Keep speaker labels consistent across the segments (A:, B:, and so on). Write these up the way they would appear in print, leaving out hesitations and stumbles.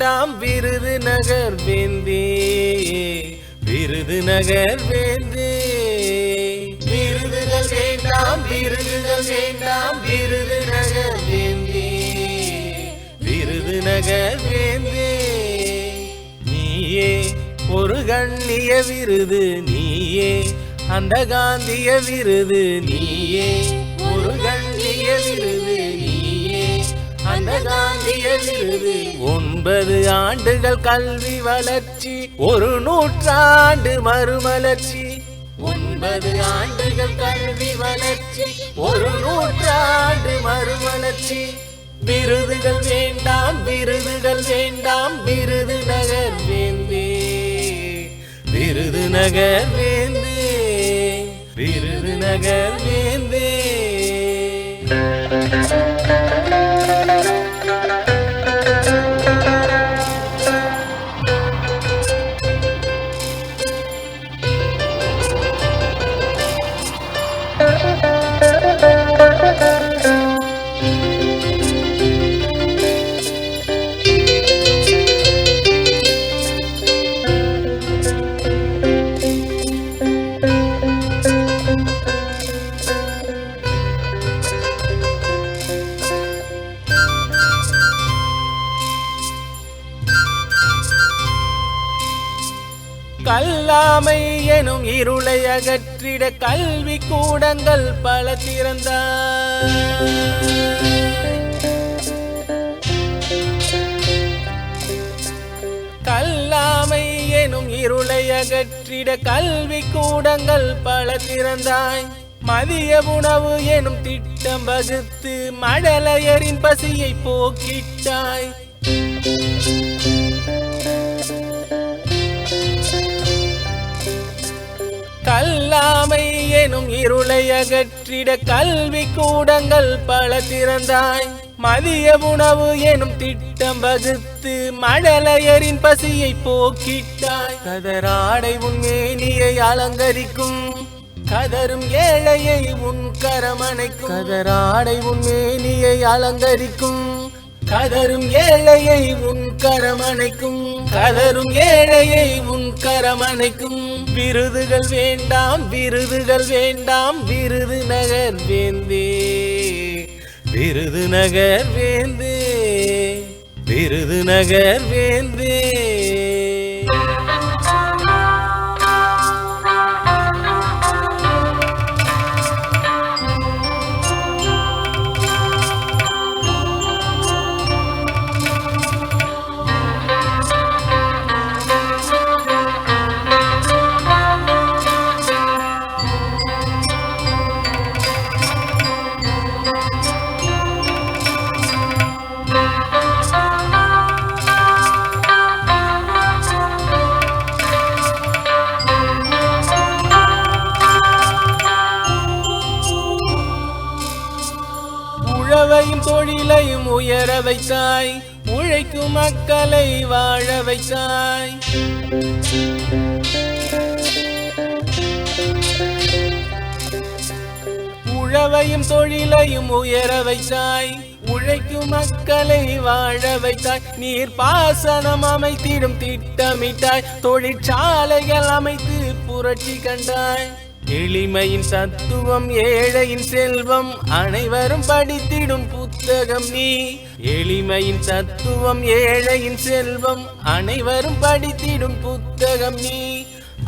A: வேண்டாம் விருதுநகர் வேந்தே, விருதுநகர் வேந்தே. விருதுகள் வேண்டாம் விருதுகள் வேண்டாம் விருதுநகர் வேந்தே, விருதுநகர் வேந்தே. நீயே ஒரு கண்ணிய விருது, நீயே அந்த காந்திய விருது, நீயே ஒரு கண்ணிய விருது, நீயே அந்த காந்திய விருது. 9 ஆண்டுகள் கல்வி வளர்ச்சி, ஒரு நூற்றாண்டு மறுமலர்ச்சி. 9 ஆண்டுகள் கல்வி வளர்ச்சி, ஒரு நூற்றாண்டு மறுமலர்ச்சி. விருதுகள் வேண்டாம் விருதுகள் வேண்டாம் விருதுநகர் வேந்தே, விருதுநகர் வேந்தே, விருதுநகர் வேந்தே. கல்லாமை எனும் இருளை அகற்றிட கல்வி கூடங்கள் பல திறந்தார். கல்லாமை எனும் இருளை அகற்றிட கல்வி கூடங்கள் பல திறந்தாய். மதிய உணவு எனும் திட்டம் வகுத்து மழலையரின் பசியை போக்கிட்டாய். கல்லாமை எனும் இருளை அகற்றிட கல்வி கூடங்கள் பல திறந்தாய். மதிய உணவு எனும் திட்டம் வகுத்து மழலையரின் பசியை போக்கிட்டாய். கதராடை உன் மேனியை அலங்கரிக்கும், கதரும் ஏழையை உன் கரமணைக்கும். கதராடை உன் மேனியை அலங்கரிக்கும், கதரும் ஏழையை உன் கரமணைக்கும். கதரும் ஏழையை உன் கரமணைக்கும். விருதுகள் வேண்டாம் விருதுகள் வேண்டாம் விருதுநகர் வேந்தே, விருதுநகர் வேந்தே, விருதுநகர் வேந்தே. உழவையும் தொழிலையும் உயர வைத்தாய், உழைக்கும் மக்களை வாழ வைத்தாய். உழவையும் தொழிலையும் உயர வைத்தாய், உழைக்கும் மக்களை வாழ வைத்தாய். நீர் பாசனம் அமைத்திடும் திட்டமிட்டாய், தொழிற்சாலைகள் அமைத்து புரட்சி கண்டாய். எளிமையின் தத்துவம் ஏழையின் செல்வம், அனைவரும் படித்திடும் புத்தகம் நீ. எளிமையின் தத்துவம் ஏழையின் செல்வம், அனைவரும் படித்திடும் புத்தகம் நீ.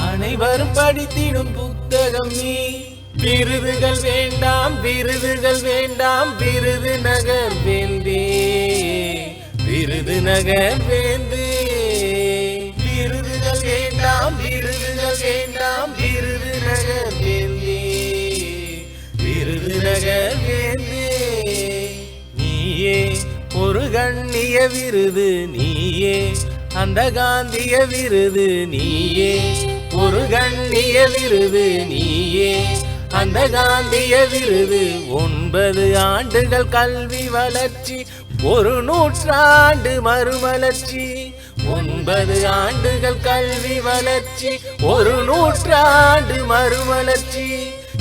A: அனைவரும் படித்திடும் புத்தகம் நீ. விருதுகள் வேண்டாம் விருதுகள் வேண்டாம் விருதுநகர் வேந்தே, விருதுநகர் வேந்தே. விருதுகள் வேண்டாம் விருதுகள் வேண்டாம் விருதுநகர் வேந்தே, விருதுநகர் வேந்தே. நீயே ஒரு கண்ணிய விருது, நீயே அந்த காந்திய விருது, நீயே ஒரு கண்ணிய விருது, நீயே அந்த காந்திய விருது. 9 ஆண்டுகள் கல்வி வளர்ச்சி, ஒரு நூற்றாண்டு மறுமலர்ச்சி. 9 ஆண்டுகள் கல்வி வளர்ச்சி, ஒரு நூற்றாண்டு மறுமலர்ச்சி.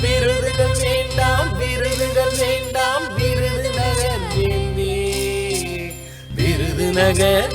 A: விருதுகள் வேண்டாம் விருதுகள் வேண்டாம் விருதுநகர் வேந்தே, விருதுநகர்.